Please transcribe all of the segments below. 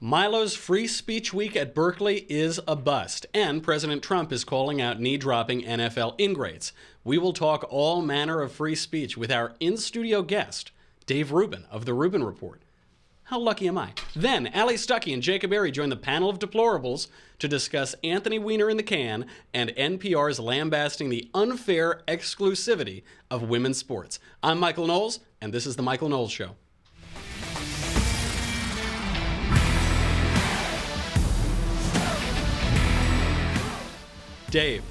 Milo's Free Speech Week at Berkeley is a bust, and President Trump is calling out knee-dropping NFL ingrates. We will talk all manner of free speech with our in-studio guest, Dave Rubin of The Rubin Report. How lucky am I? Then, Allie, Stuckey, and Jacob Airey join the Panel of Deplorables to discuss Anthony Weiner in the can and NPR's lambasting the unfair exclusivity of women's sports. I'm Michael Knowles, and this is The Michael Knowles Show. Dave,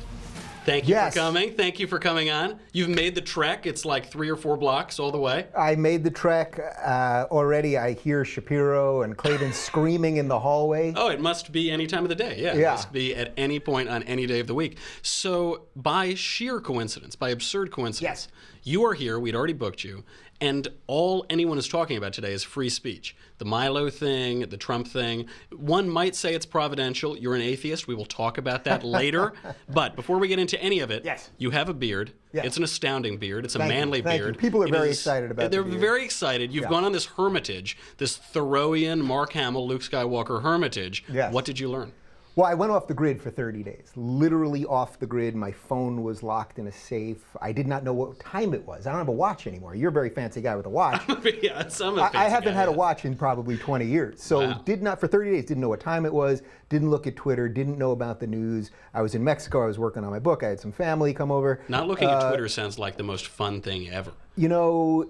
thank you for coming. Thank you for coming on. You've made the trek. It's like 3 or 4 blocks all the way. I made the trek. Already I hear Shapiro and Clayton screaming in the hallway. Oh, it must be any time of the day. Yeah, it must be at any point on any day of the week. So by sheer coincidence, by absurd coincidence, you are here. We'd already booked you. And all anyone is talking about today is free speech. The Milo thing, the Trump thing. One might say it's providential. You're an atheist. We will talk about that later. But before we get into any of it, you have a beard. Yes. It's an astounding beard. It's a manly beard. You. People are very excited about it. They're very excited. You've gone on this hermitage, this Thoreauian, Mark Hamill, Luke Skywalker hermitage. Yes. What did you learn? Well, I went off the grid for 30 days, literally off the grid. My phone was locked in a safe. I did not know what time it was. I don't have a watch anymore. You're a very fancy guy with a watch. I haven't had a watch in probably 20 years. So for 30 days, didn't know what time it was, didn't look at Twitter, didn't know about the news. I was in Mexico. I was working on my book. I had some family come over. Not looking at Twitter sounds like the most fun thing ever. You know,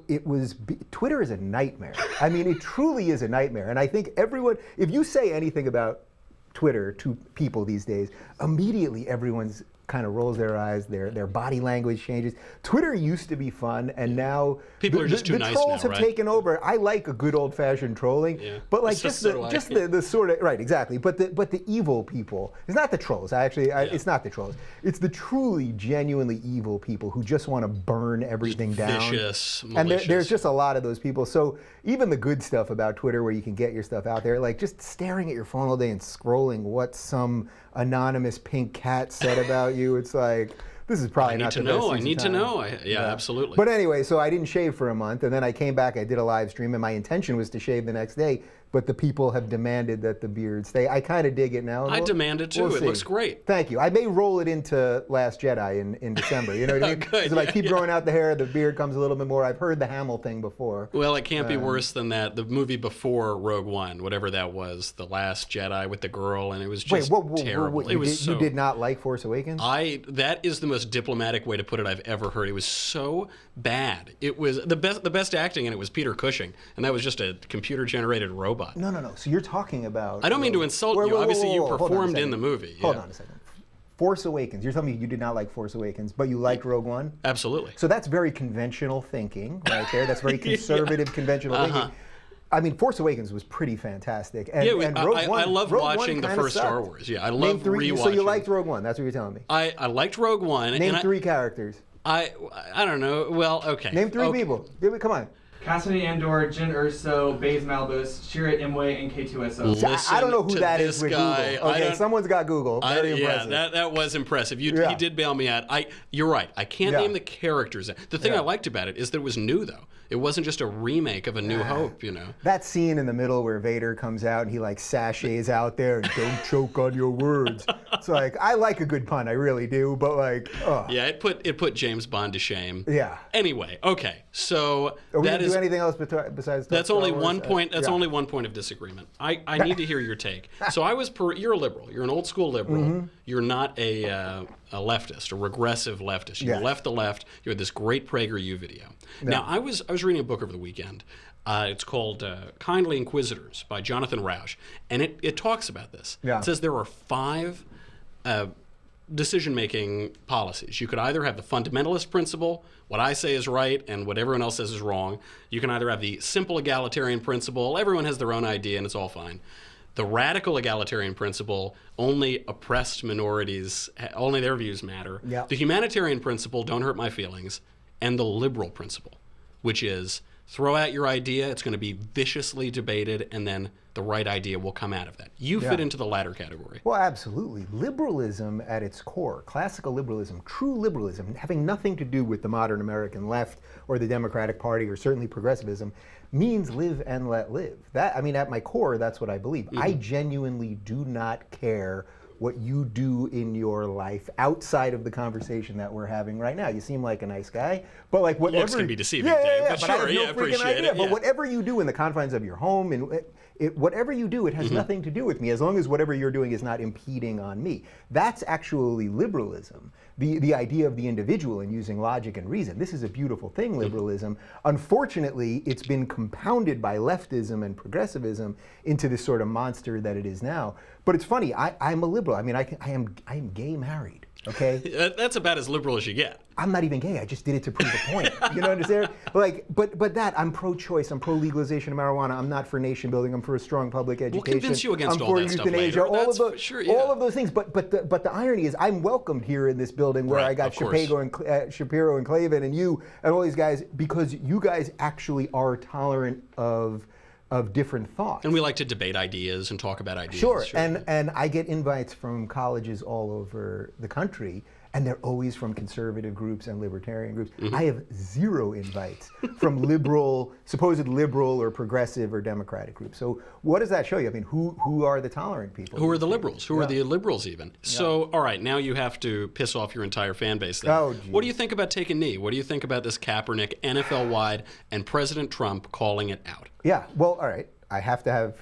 Twitter is a nightmare. I mean, it truly is a nightmare. And I think everyone, if you say anything about Twitter to people these days, immediately everyone's kind of rolls their eyes, their body language changes. Twitter used to be fun, and now people are just too nice now, the trolls have taken over. I like a good old-fashioned trolling, but like the sort of exactly. But the evil people, it's not the trolls. It's not the trolls. It's the truly, genuinely evil people who just want to burn everything down. Vicious, malicious. And there's just a lot of those people. So even the good stuff about Twitter, where you can get your stuff out there, like just staring at your phone all day and scrolling what some anonymous pink cat said about you, it's like, this is probably not the best. I need to know. Yeah, absolutely. But anyway, so I didn't shave for a month, and then I came back, I did a live stream, and my intention was to shave the next day, but the people have demanded that the beard stay. I kind of dig it now. I demand it too. It looks great. Thank you. I may roll it into Last Jedi in December. You know what I mean? Good. If I keep growing out the hair, the beard comes a little bit more. I've heard the Hamill thing before. Well, it can't be worse than that. The movie before Rogue One, whatever that was, The Last Jedi with the girl, and it was just terrible. You did not like Force Awakens? That is the most diplomatic way to put it I've ever heard. It was so bad. It was the best acting in it was Peter Cushing, and that was just a computer-generated robot. No. So you're talking about... I don't mean to insult you. Obviously, you performed in the movie. Hold on a second. Force Awakens. You're telling me you did not like Force Awakens, but you liked Rogue One? Absolutely. So that's very conventional thinking right there. That's very conservative, conventional thinking. I mean, Force Awakens was pretty fantastic. And Rogue One, I love watching the first Star Wars. Yeah, I love rewatching. So you liked Rogue One. That's what you're telling me. I liked Rogue One. Name 3 characters. I don't know. Well, okay. Name 3 people. Come on. Cassidy Andor, Jyn Erso, Baze Malbus, Chirrut Imwe, and K2SO. I don't know who that is with Google. Okay, someone's got Google. Very impressive. Yeah, that was impressive. He did bail me out. You're right. I can't name the characters. The thing I liked about it is that it was new, though. It wasn't just a remake of A New Hope, you know. That scene in the middle where Vader comes out and he like sachets out there and don't choke on your words. It's like, I like a good pun, I really do, but like, yeah, it put James Bond to shame. Yeah. Anyway, okay, so are we gonna do anything else besides? That's only one point. That's only one point of disagreement. I need to hear your take. So you're a liberal. You're an old school liberal. Mm-hmm. You're not a leftist, a regressive leftist. You left the left. You had this great PragerU video. No. Now I was reading a book over the weekend. It's called Kindly Inquisitors by Jonathan Rauch, and it talks about this. Yeah. It says there are 5 decision-making policies. You could either have the fundamentalist principle, what I say is right and what everyone else says is wrong. You can either have the simple egalitarian principle, everyone has their own idea and it's all fine. The radical egalitarian principle, only oppressed minorities, only their views matter. Yep. The humanitarian principle, don't hurt my feelings. And the liberal principle, which is throw out your idea, it's going to be viciously debated, and then the right idea will come out of that. You fit into the latter category. Well, absolutely. Liberalism at its core, classical liberalism, true liberalism, having nothing to do with the modern American left or the Democratic Party or certainly progressivism, means live and let live. That, I mean, at my core, that's what I believe. I genuinely do not care what you do in your life outside of the conversation that we're having right now. You seem like a nice guy, but like whatever. Looks can be deceiving, Dave, but sure, appreciate it. But whatever you do in the confines of your home, and whatever you do, it has nothing to do with me, as long as whatever you're doing is not impeding on me. That's actually liberalism. The idea of the individual and using logic and reason. This is a beautiful thing, liberalism. Unfortunately, it's been compounded by leftism and progressivism into this sort of monster that it is now. But it's funny, I'm a liberal. I mean, I am gay married, okay? That's about as liberal as you get. I'm not even gay. I just did it to prove a point. You know what I'm saying? Like, but that, I'm pro-choice. I'm pro-legalization of marijuana. I'm not for nation building. I'm for a strong public education. We'll convince you against all that stuff later. All of those things. But the irony is, I'm welcomed here in this building where I got Shapiro and Clavin and you and all these guys, because you guys actually are tolerant of different thoughts. And we like to debate ideas and talk about ideas. Sure. And I get invites from colleges all over the country, and they're always from conservative groups and libertarian groups. I have zero invites from supposed liberal or progressive or democratic groups. So what does that show you? I mean, who are the tolerant people? Who are the liberals? Who are the liberals even? So, all right, now you have to piss off your entire fan base then. Oh, what do you think about taking knee? What do you think about this Kaepernick NFL-wide and President Trump calling it out? Yeah, well, all right. I have to have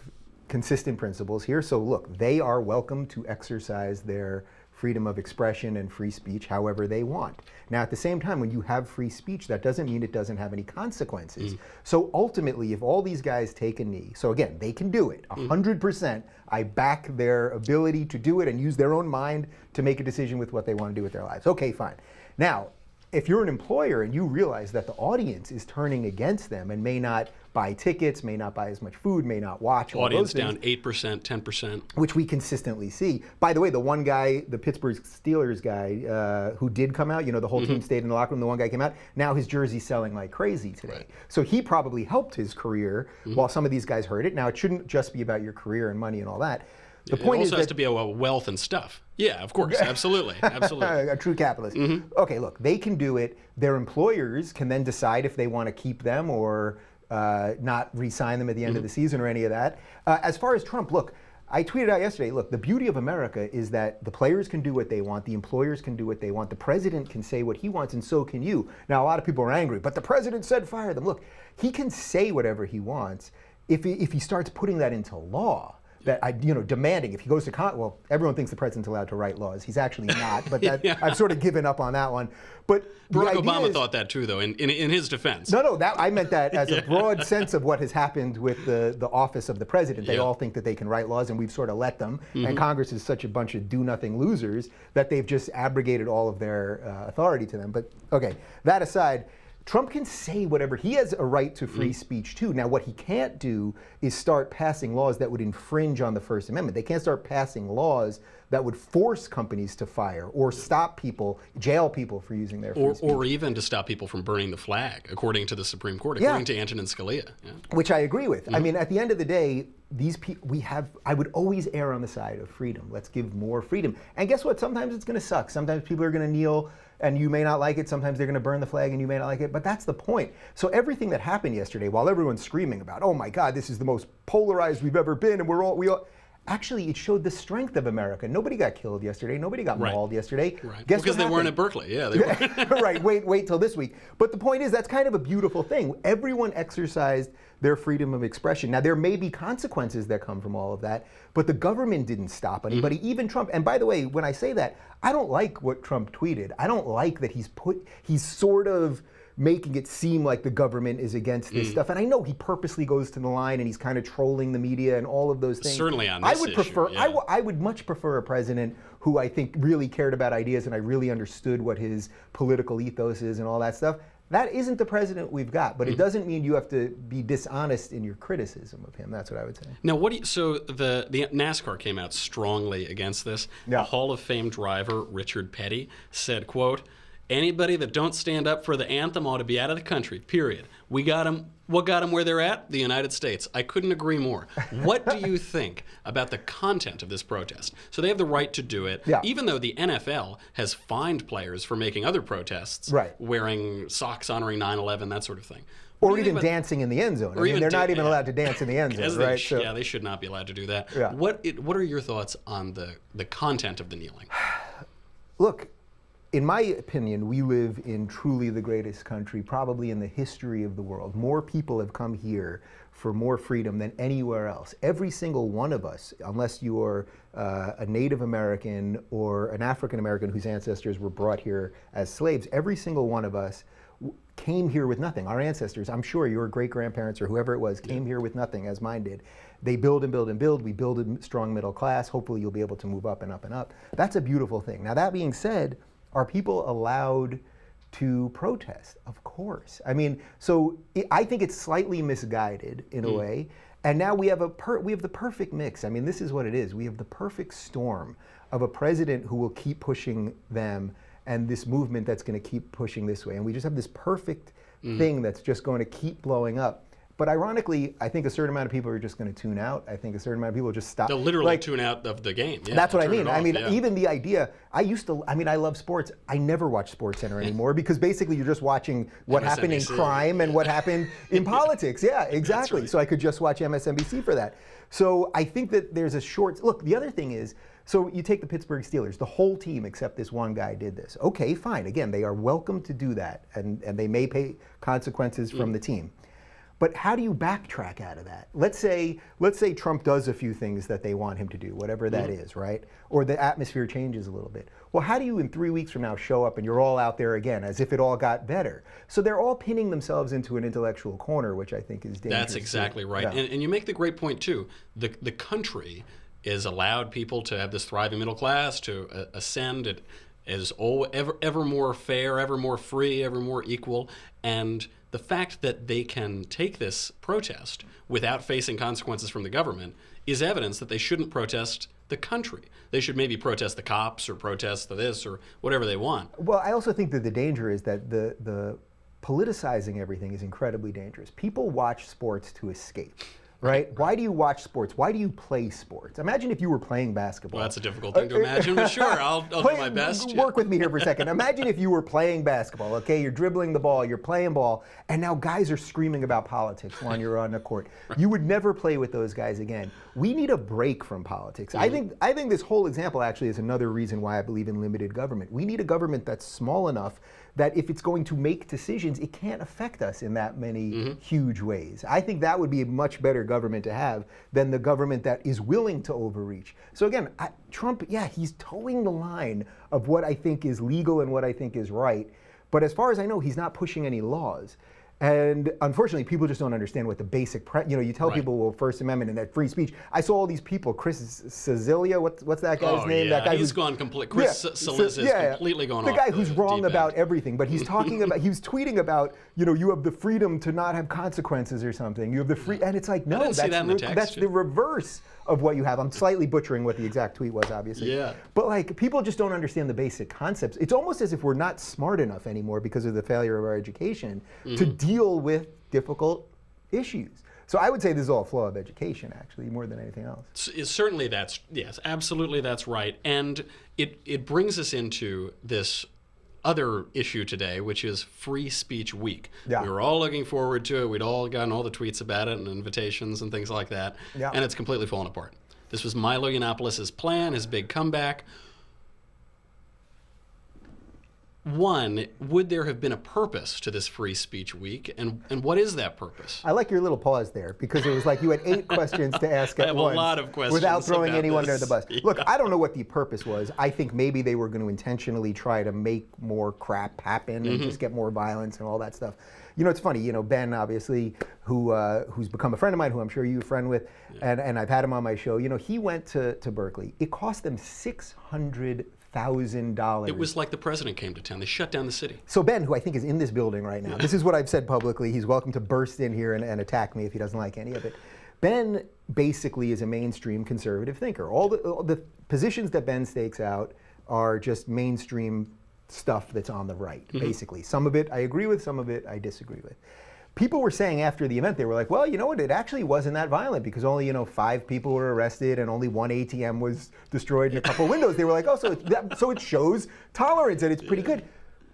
consistent principles here. So look, they are welcome to exercise their freedom of expression and free speech however they want. Now, at the same time, when you have free speech, that doesn't mean it doesn't have any consequences. So ultimately, if all these guys take a knee, so again, they can do it, 100%. I back their ability to do it and use their own mind to make a decision with what they want to do with their lives. Okay, fine. Now, if you're an employer and you realize that the audience is turning against them and may not buy tickets, may not buy as much food, may not watch all audience those down 8%, 10%. Which we consistently see. By the way, the one guy, the Pittsburgh Steelers guy, who did come out, you know, the whole team stayed in the locker room, the one guy came out, now his jersey's selling like crazy today. Right. So he probably helped his career while some of these guys hurt it. Now, it shouldn't just be about your career and money and all that. The point also has to be about wealth and stuff. Yeah, of course, absolutely, absolutely. A true capitalist. Okay, look, they can do it. Their employers can then decide if they want to keep them or not re-sign them at the end of the season or any of that. As far as Trump, look, I tweeted out yesterday, look, the beauty of America is that the players can do what they want, the employers can do what they want, the president can say what he wants, and so can you. Now, a lot of people are angry, but the president said fire them. Look, he can say whatever he wants if he starts putting that into law. That demanding, if he goes to well, everyone thinks the president's allowed to write laws. He's actually not, but I've sort of given up on that one. But Barack Obama thought that too, though, in his defense. No, I meant that as a broad sense of what has happened with the office of the president. They all think that they can write laws, and we've sort of let them. And Congress is such a bunch of do-nothing losers that they've just abrogated all of their authority to them. But okay, that aside, Trump can say whatever. He has a right to free speech too. Now, what he can't do is start passing laws that would infringe on the First Amendment. They can't start passing laws that would force companies to fire or stop people, jail people for using their free speech. Or even to stop people from burning the flag, according to the Supreme Court, according to Antonin Scalia. Yeah. Which I agree with. I mean, at the end of the day, these people, I would always err on the side of freedom. Let's give more freedom. And guess what? Sometimes it's going to suck. Sometimes people are going to kneel and you may not like it. Sometimes they're going to burn the flag and you may not like it. But that's the point. So everything that happened yesterday, while everyone's screaming about, oh my God, this is the most polarized we've ever been, and we all actually, it showed the strength of America. Nobody got killed yesterday. Nobody got mauled yesterday. Right. Because they weren't at Berkeley. Yeah, they were. Right. Wait till this week. But the point is, that's kind of a beautiful thing. Everyone exercised their freedom of expression. Now, there may be consequences that come from all of that, but the government didn't stop anybody, even Trump. And by the way, when I say that, I don't like what Trump tweeted. I don't like that he's sort of making it seem like the government is against this stuff. And I know he purposely goes to the line and he's kind of trolling the media and all of those things. Certainly on this issue, I would much prefer a president who I think really cared about ideas and I really understood what his political ethos is and all that stuff. That isn't the president we've got, but it doesn't mean you have to be dishonest in your criticism of him. That's what I would say. Now, so the NASCAR came out strongly against this. Yeah. The Hall of Fame driver, Richard Petty, said, quote, Anybody that don't stand up for the anthem ought to be out of the country, period. We got them. What got them where they're at? The United States. I couldn't agree more. What do you think about the content of this protest? So they have the right to do it, even though the NFL has fined players for making other protests, wearing socks honoring 9/11, that sort of thing. Or even dancing in the end zone. I mean, they're not even allowed to dance in the end zone, right? Yeah, they should not be allowed to do that. Yeah. What are your thoughts on the content of the kneeling? Look, in my opinion, we live in truly the greatest country, probably in the history of the world. More people have come here for more freedom than anywhere else. Every single one of us, unless you are a Native American or an African American whose ancestors were brought here as slaves, every single one of us came here with nothing. Our ancestors, I'm sure your great-grandparents or whoever it was, came here with nothing, as mine did. They build and build and build. We build a strong middle class. Hopefully you'll be able to move up and up and up. That's a beautiful thing. Now, that being said, are people allowed to protest? Of course. I mean, so I think it's slightly misguided in a way. And now we have the perfect mix. I mean, this is what it is. We have the perfect storm of a president who will keep pushing them and this movement that's going to keep pushing this way. And we just have this perfect thing that's just going to keep blowing up. But ironically, I think a certain amount of people are just going to tune out. I think a certain amount of people just stop. They'll literally tune out of the game. Yeah, that's what I mean. Even the idea, I love sports. I never watch SportsCenter anymore because basically you're just watching what happened in crime and what happened in politics. Yeah, exactly. Right. So I could just watch MSNBC for that. So I think that there's a short, look, the other thing is, so you take the Pittsburgh Steelers, the whole team except this one guy did this. Okay, fine. Again, they are welcome to do that and they may pay consequences from the team. But how do you backtrack out of that? Let's say Trump does a few things that they want him to do, whatever that is, right? Or the atmosphere changes a little bit. Well, how do you in 3 weeks from now show up and you're all out there again as if it all got better? So they're all pinning themselves into an intellectual corner, which I think is dangerous. That's exactly right. Yeah. And you make the great point too. The country is allowed people to have this thriving middle class, to ascend. It is ever more fair, ever more free, ever more equal. And the fact that they can take this protest without facing consequences from the government is evidence that they shouldn't protest the country. They should maybe protest the cops or protest this or whatever they want. Well, I also think that the danger is that the politicizing everything is incredibly dangerous. People watch sports to escape. Right? Why do you watch sports? Why do you play sports? Imagine if you were playing basketball. Well, that's a difficult thing to imagine, but sure, I'll do my best. Work with me here for a second. Imagine if you were playing basketball, okay? You're dribbling the ball, you're playing ball, and now guys are screaming about politics when you're on the court. You would never play with those guys again. We need a break from politics. I think this whole example actually is another reason why I believe in limited government. We need a government that's small enough that if it's going to make decisions, it can't affect us in that many huge ways. I think that would be a much better government to have than the government that is willing to overreach. So again, Trump, yeah, he's towing the line of what I think is legal and what I think is right. But as far as I know, he's not pushing any laws. And unfortunately, people just don't understand what the basic, you tell people, well, First Amendment and that free speech. I saw all these people, Chris Cecilia, what's that guy's name? Yeah. That guy he's gone complete. Chris Celiz is completely gone off. The guy who's wrong about everything, but he's talking about, he was tweeting about, you have the freedom to not have consequences or something. You have the free, and it's like, no, that's the reverse of what you have. I'm slightly butchering what the exact tweet was, obviously. Yeah. But like, people just don't understand the basic concepts. It's almost as if we're not smart enough anymore because of the failure of our education to deal with difficult issues. So I would say this is all a flaw of education, actually, more than anything else. Certainly yes, absolutely that's right. And it brings us into this other issue today, which is Free Speech Week. Yeah. We were all looking forward to it. We'd all gotten all the tweets about it and invitations and things like that. Yeah. And it's completely fallen apart. This was Milo Yiannopoulos' plan, his big comeback. One, would there have been a purpose to this Free Speech Week, and what is that purpose? I like your little pause there, because it was like you had 8 questions to ask at once. I have a lot of questions without throwing anyone under the bus. Yeah. Look, I don't know what the purpose was. I think maybe they were going to intentionally try to make more crap happen and just get more violence and all that stuff. It's funny, Ben, obviously, who's become a friend of mine, who I'm sure you're a friend with, and I've had him on my show. He went to Berkeley. It cost them $600,000. It was like the president came to town. They shut down the city. So Ben, who I think is in this building right now, this is what I've said publicly. He's welcome to burst in here and attack me if he doesn't like any of it. Ben basically is a mainstream conservative thinker. All the positions that Ben stakes out are just mainstream stuff that's on the right, basically. Some of it I agree with, some of it I disagree with. People were saying after the event, they were like, well, you know what, it actually wasn't that violent because only, 5 people were arrested and only 1 ATM was destroyed and a couple windows. They were like, oh, so it shows tolerance and it's pretty good.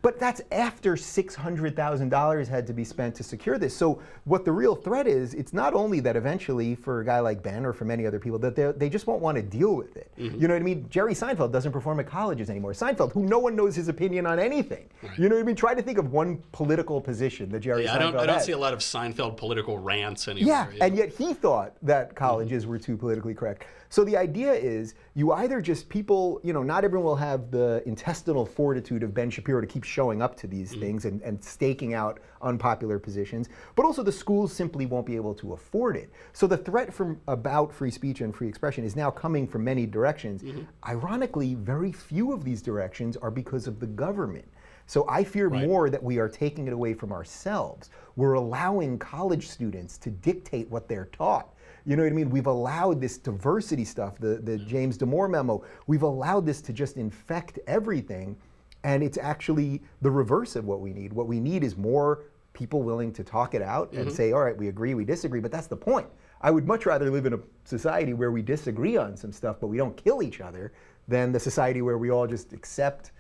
But that's after $600,000 had to be spent to secure this. So what the real threat is, it's not only that eventually for a guy like Ben or for many other people that they just won't want to deal with it. You know what I mean? Jerry Seinfeld doesn't perform at colleges anymore. Seinfeld, who no one knows his opinion on anything. Right. You know what I mean? Try to think of one political position that Jerry Seinfeld had. I don't see a lot of Seinfeld political rants anymore. Yeah, and yet he thought that colleges were too politically correct. So the idea is you either just people, not everyone will have the intestinal fortitude of Ben Shapiro to keep showing up to these things and staking out unpopular positions, but also the schools simply won't be able to afford it. So the threat about free speech and free expression is now coming from many directions. Ironically, very few of these directions are because of the government. So I fear more that we are taking it away from ourselves. We're allowing college students to dictate what they're taught. You know what I mean? We've allowed this diversity stuff, the James Damore memo, we've allowed this to just infect everything, and it's actually the reverse of what we need. What we need is more people willing to talk it out and say, all right, we agree, we disagree, but that's the point. I would much rather live in a society where we disagree on some stuff, but we don't kill each other, than the society where we all just accept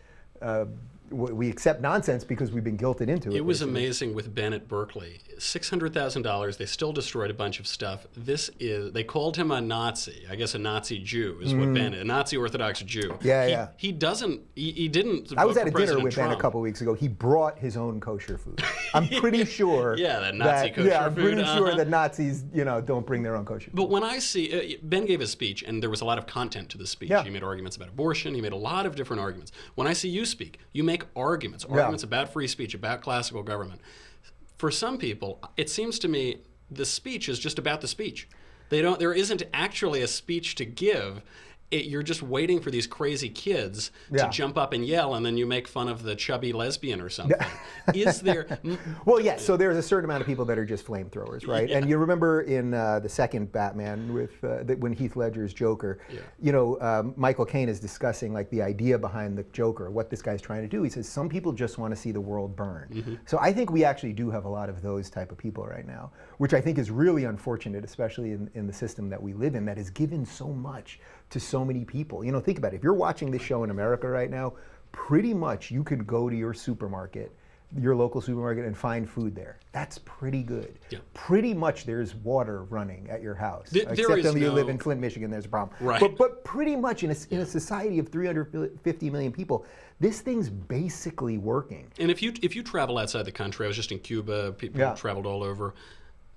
nonsense because we've been guilted into it. It was amazing with Ben at Berkeley. $600,000, they still destroyed a bunch of stuff. They called him a Nazi. I guess a Nazi Jew is what Ben is, a Nazi Orthodox Jew. He didn't I was at a dinner President with Trump. Ben a couple weeks ago. He brought his own kosher food. I'm pretty sure that Nazi kosher food. I'm pretty sure that Nazis, don't bring their own kosher food. But when I see, Ben gave a speech, and there was a lot of content to the speech. He made arguments about abortion. He made a lot of different arguments. When I see you speak, you make arguments about free speech, about classical government. For some people, it seems to me the speech is just about the speech. There isn't actually a speech to give. You're just waiting for these crazy kids to jump up and yell, and then you make fun of the chubby lesbian or something. Is there... Well, yes, so there's a certain amount of people that are just flamethrowers, right? And you remember in the second Batman with when Heath Ledger's Joker, Michael Caine is discussing like the idea behind the Joker, what this guy's trying to do. He says, some people just want to see the world burn. So I think we actually do have a lot of those type of people right now, which I think is really unfortunate, especially in the system that we live in, that has given so much to so many people. Think about it. If you're watching this show in America right now, pretty much you could go to your supermarket, your local supermarket, and find food there. That's pretty good. Yeah. Pretty much there's water running at your house. Except when you live in Flint, Michigan, there's a problem. Right. But pretty much in a society of 350 million people, this thing's basically working. And if you travel outside the country, I was just in Cuba, people traveled all over.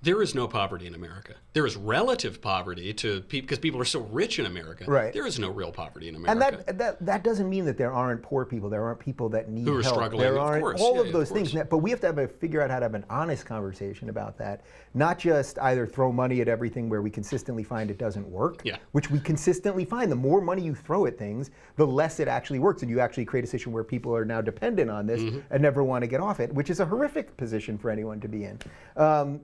There is no poverty in America. There is relative poverty because people are so rich in America. Right. There is no real poverty in America. And that doesn't mean that there aren't poor people. There aren't people that need help. Who are struggling, there aren't of course. All of those things. But we have to figure out how to have an honest conversation about that. Not just either throw money at everything where we consistently find it doesn't work, which we consistently find. The more money you throw at things, the less it actually works. And you actually create a situation where people are now dependent on this and never want to get off it, which is a horrific position for anyone to be in.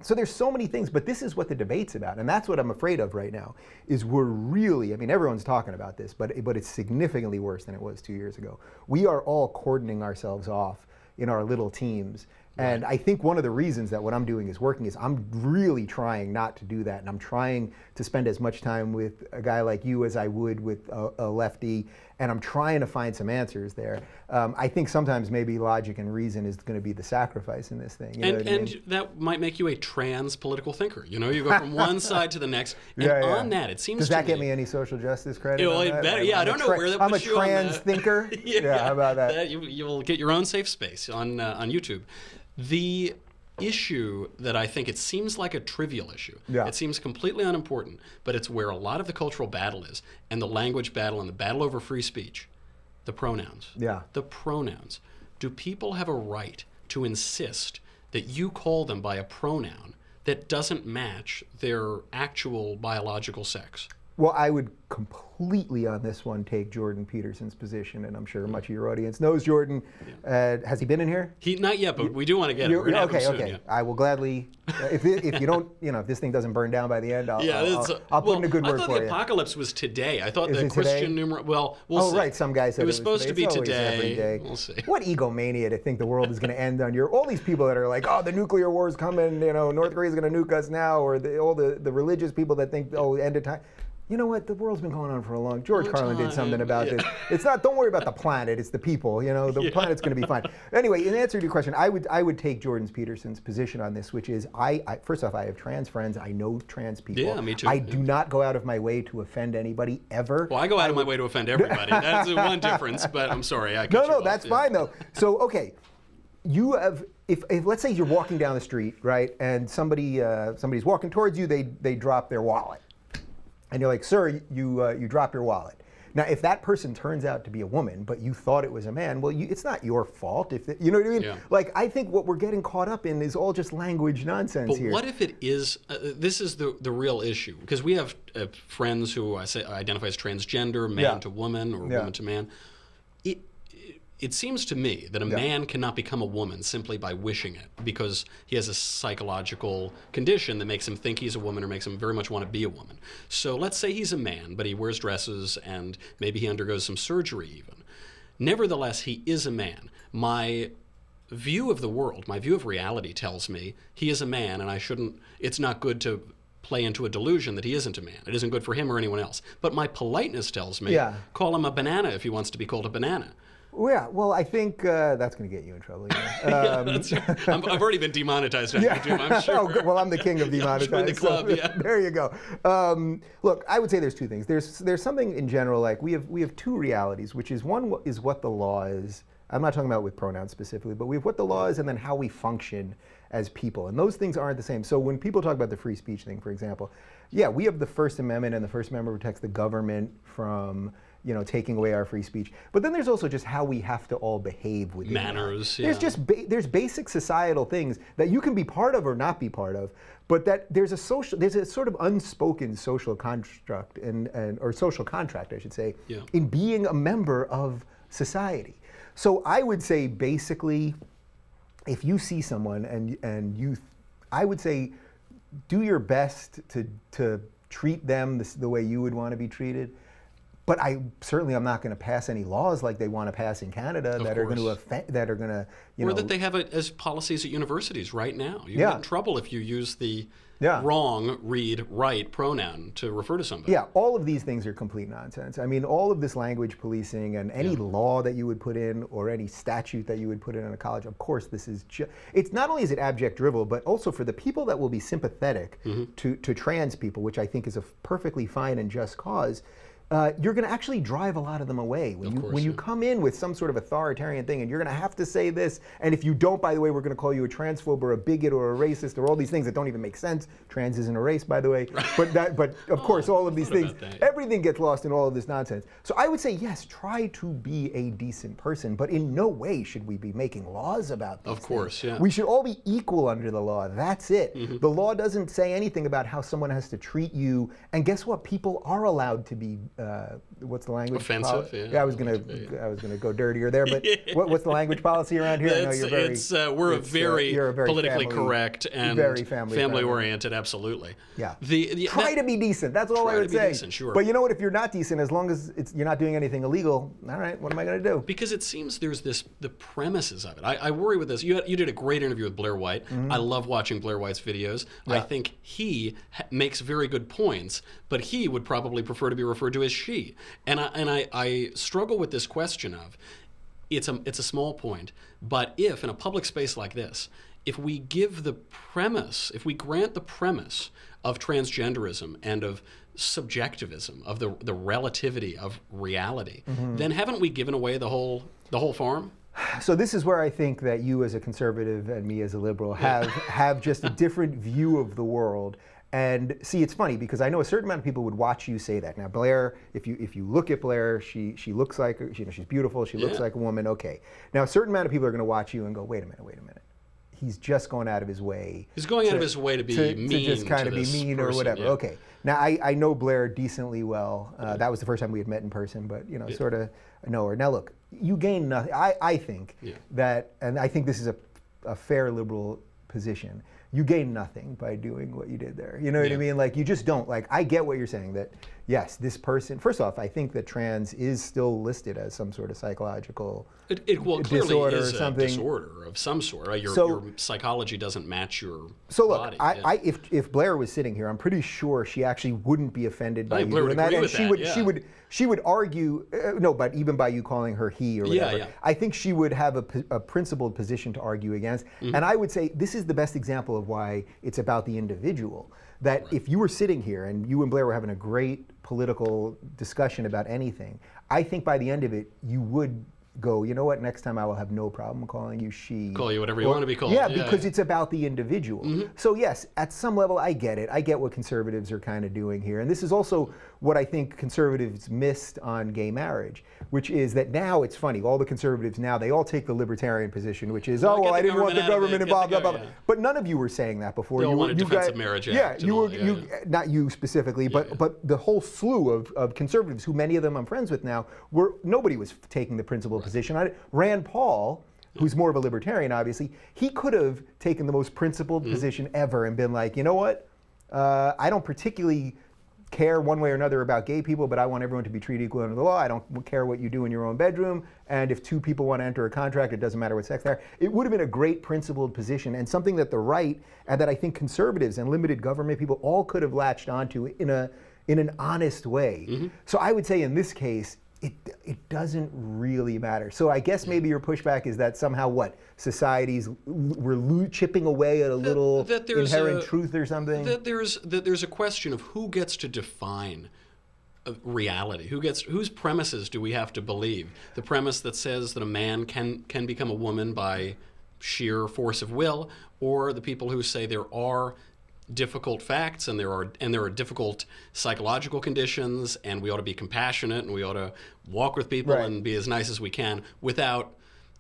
So there's so many things. But this is what the debate's about, and that's what I'm afraid of right now, is we're really, everyone's talking about this, but it's significantly worse than it was 2 years ago. We are all cordoning ourselves off in our little teams. And I think one of the reasons that what I'm doing is working is I'm really trying not to do that, and I'm trying to spend as much time with a guy like you as I would with a lefty, and I'm trying to find some answers there. I think sometimes maybe logic and reason is going to be the sacrifice in this thing. And that might make you a trans political thinker. You go from one side to the next, and on that, it seems. Does that get me any social justice credit? Well, it better. I don't know where that puts you. I'm a trans thinker. How about that? You'll get your own safe space on YouTube. The issue that I think it seems like a trivial issue. It seems completely unimportant, but it's where a lot of the cultural battle is, and the language battle and the battle over free speech. The pronouns. The pronouns. Do people have a right to insist that you call them by a pronoun that doesn't match their actual biological sex? Well, I would completely on this one take Jordan Peterson's position, and I'm sure much of your audience knows Jordan. Has he been in here? Not yet, but we do want to get him. We're gonna have him soon, yeah. I will gladly. If you don't, if this thing doesn't burn down by the end, I'll put in a good word for you. I thought the apocalypse was today. I thought the Christian numeral. Well, we'll see. Right. Some guy said it was supposed to be today. Every day. We'll see. What egomania to think the world is going to end on all these people that are like, oh, the nuclear war is coming. North Korea's going to nuke us now, or all the religious people that think, oh, end of time. You know what? The world's been going on for a long. George Carlin did something about this. It's not. Don't worry about the planet. It's the people. The planet's going to be fine. Anyway, in answer to your question, I would take Jordan Peterson's position on this, which is first off, I have trans friends. I know trans people. Yeah, me too. I do not go out of my way to offend anybody ever. Well, I go out of my way to offend everybody. That's the one difference. But I'm sorry, No, that's fine though. So okay, you have. If let's say you're walking down the street, right, and somebody's walking towards you, they drop their wallet. And you're like, sir, you dropped your wallet. Now, if that person turns out to be a woman, but you thought it was a man, well, it's not your fault. You know what I mean? Yeah. Like, I think what we're getting caught up in is all just language nonsense here. But what if it is? This is the real issue, because we have friends who identify as transgender, man to woman, or woman to man. It seems to me that a man cannot become a woman simply by wishing it, because he has a psychological condition that makes him think he's a woman or makes him very much want to be a woman. So let's say he's a man, but he wears dresses and maybe he undergoes some surgery even. Nevertheless, he is a man. My view of the world, my view of reality tells me he is a man, and it's not good to play into a delusion that he isn't a man. It isn't good for him or anyone else. But my politeness tells me, call him a banana if he wants to be called a banana. Yeah, well, I think that's going to get you in trouble. That's right. I've already been demonetized on YouTube, I'm sure. Oh, well, I'm the king of demonetized. Join the club, There you go. Look, I would say there's two things. There's something in general, like we have two realities, which is one is what the law is. I'm not talking about with pronouns specifically, but we have what the law is and then how we function as people. And those things aren't the same. So when people talk about the free speech thing, for example, we have the First Amendment, and the First Amendment protects the government from taking away our free speech. But then there's also just how we have to all behave with manners. There's just there's basic societal things that you can be part of or not be part of, but that there's a sort of unspoken social construct or social contract, I should say, in being a member of society. So I would say basically, if you see someone I would say, do your best to treat them the way you would want to be treated. But I'm not going to pass any laws like they want to pass in Canada that are going to affect, that are going to, or that they have it as policies at universities right now. You get in trouble if you use the wrong right pronoun to refer to somebody. Yeah, all of these things are complete nonsense. I mean, all of this language policing and any law that you would put in or any statute that you would put in a college, of course, this is it's not only is it abject drivel, but also for the people that will be sympathetic to trans people, which I think is a perfectly fine and just cause. You're going to actually drive a lot of them away. When you come in with some sort of authoritarian thing, and you're going to have to say this, and if you don't, by the way, we're going to call you a transphobe or a bigot or a racist or all these things that don't even make sense. Trans isn't a race, by the way. But of course, all of these things, everything gets lost in all of this nonsense. So I would say, yes, try to be a decent person, but in no way should we be making laws about these things. We should all be equal under the law. That's it. The law doesn't say anything about how someone has to treat you. And guess what? People are allowed to be what's the language? Offensive. I was gonna go dirtier there, but what's the language policy around here? We're very politically correct and very family oriented. Absolutely. Yeah. Try to be decent. That's all I would say. Decent, sure. But you know what? If you're not decent, as long as you're not doing anything illegal, all right. What am I going to do? Because it seems there's the premises of it. I worry with this. You did a great interview with Blair White. I love watching Blair White's videos. I think he makes very good points, but he would probably prefer to be referred to as she. And I struggle with this question of, it's a small point, but if in a public space like this, if we grant the premise of transgenderism and of subjectivism, of the relativity of reality, then haven't we given away the whole farm? So this is where I think that you as a conservative and me as a liberal have just a different view of the world. And see, it's funny because I know a certain amount of people would watch you say that. Now, Blair, if you look at Blair, she looks like, she's beautiful, she looks like a woman, okay. Now, a certain amount of people are going to watch you and go, wait a minute. he's just going out of his way. He's going out of his way to be mean to just kind of be mean or whatever. Yeah. Okay. Now I know Blair decently well. That was the first time we had met in person, but sort of know her. Now look, you gain nothing. I think that, and I think this is a fair liberal position. You gain nothing by doing what you did there. You know what I mean? Like, you just don't. Like, I get what you're saying, that yes, this person, first off, I think that trans is still listed as some sort of psychological disorder is or something. A disorder of some sort. Right? Your psychology doesn't match your body. If Blair was sitting here, I'm pretty sure she actually wouldn't be offended by you Blair doing that. And she would argue, but even by you calling her he or whatever, I think she would have a principled position to argue against. And I would say this is the best example of why it's about the individual. That if you were sitting here and you and Blair were having a great political discussion about anything, I think by the end of it, you would go, you know what, next time I will have no problem calling you she. Call you whatever you want to be called. Yeah, because it's about the individual. So yes, at some level I get it. I get what conservatives are kind of doing here. And this is also what I think conservatives missed on gay marriage, which is that now it's funny, all the conservatives now, they all take the libertarian position, which is, I didn't want the government involved, blah, blah, blah. But none of you were saying that before. They all wanted defensive marriage act. Not you specifically, but the whole slew of conservatives, who many of them I'm friends with now, nobody was taking the principled position. Rand Paul, who's more of a libertarian, obviously, he could have taken the most principled position ever and been like, you know what, I don't particularly care one way or another about gay people, but I want everyone to be treated equally under the law. I don't care what you do in your own bedroom, and if two people want to enter a contract, it doesn't matter what sex they are. It would have been a great principled position, and something that the right, and that I think conservatives and limited government people all could have latched onto in an honest way. So I would say in this case, it doesn't really matter. So I guess maybe your pushback is that somehow societies we're chipping away at a little inherent truth or something. That there's a question of who gets to define reality. Whose premises do we have to believe? The premise that says that a man can become a woman by sheer force of will, or the people who say there are difficult facts and there are difficult psychological conditions, and we ought to be compassionate and we ought to walk with people and be as nice as we can without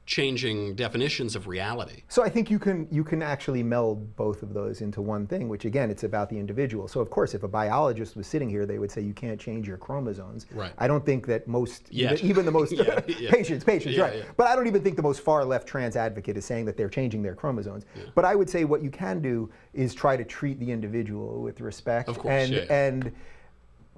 changing definitions of reality. So I think you can actually meld both of those into one thing, which again, it's about the individual. So of course, if a biologist was sitting here, they would say you can't change your chromosomes. Right. I don't think that even the most patients, right. But I don't even think the most far left trans advocate is saying that they're changing their chromosomes. But I would say what you can do is try to treat the individual with respect. Of course, and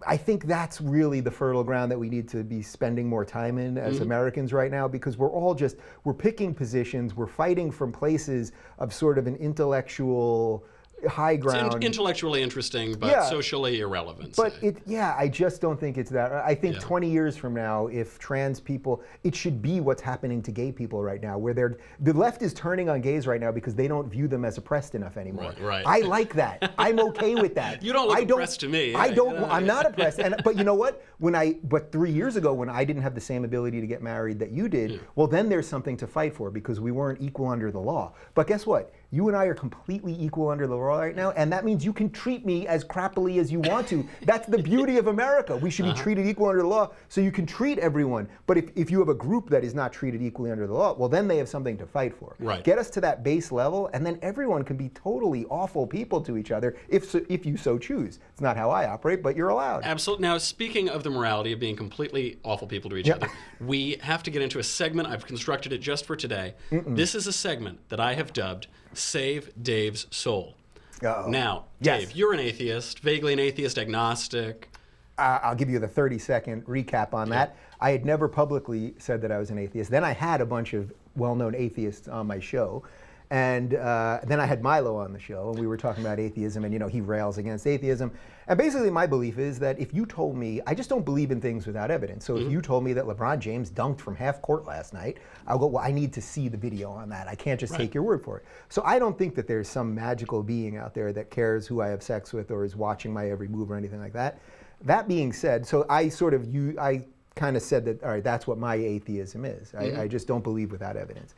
I think that's really the fertile ground that we need to be spending more time in as Americans right now, because we're picking positions, we're fighting from places of sort of an intellectual high ground. It's intellectually interesting, but socially irrelevant. But I just don't think it's that. I think 20 years from now, if trans people, it should be what's happening to gay people right now, where the left is turning on gays right now because they don't view them as oppressed enough anymore. Right. I like that. I'm okay with that. You don't look oppressed to me. I'm not oppressed. But you know what? But 3 years ago, when I didn't have the same ability to get married that you did, well, then there's something to fight for, because we weren't equal under the law. But guess what? You and I are completely equal under the law right now, and that means you can treat me as crappily as you want to. That's the beauty of America. We should be treated equal under the law, so you can treat everyone. But if you have a group that is not treated equally under the law, well, then they have something to fight for. Right. Get us to that base level, and then everyone can be totally awful people to each other if you so choose. It's not how I operate, but you're allowed. Absolutely. Now, speaking of the morality of being completely awful people to each other, we have to get into a segment. I've constructed it just for today. This is a segment that I have dubbed Save Dave's Soul. Uh-oh. Now, Dave, you're an atheist, vaguely an atheist, agnostic. I'll give you the 30-second recap on that. I had never publicly said that I was an atheist. Then I had a bunch of well-known atheists on my show. And then I had Milo on the show, and we were talking about atheism, and he rails against atheism. And basically my belief is that if you told me, I just don't believe in things without evidence. So if you told me that LeBron James dunked from half court last night, I'll go, well, I need to see the video on that. I can't just take your word for it. So I don't think that there's some magical being out there that cares who I have sex with or is watching my every move or anything like that. That being said, so I kind of said that, all right, that's what my atheism is. I just don't believe without evidence.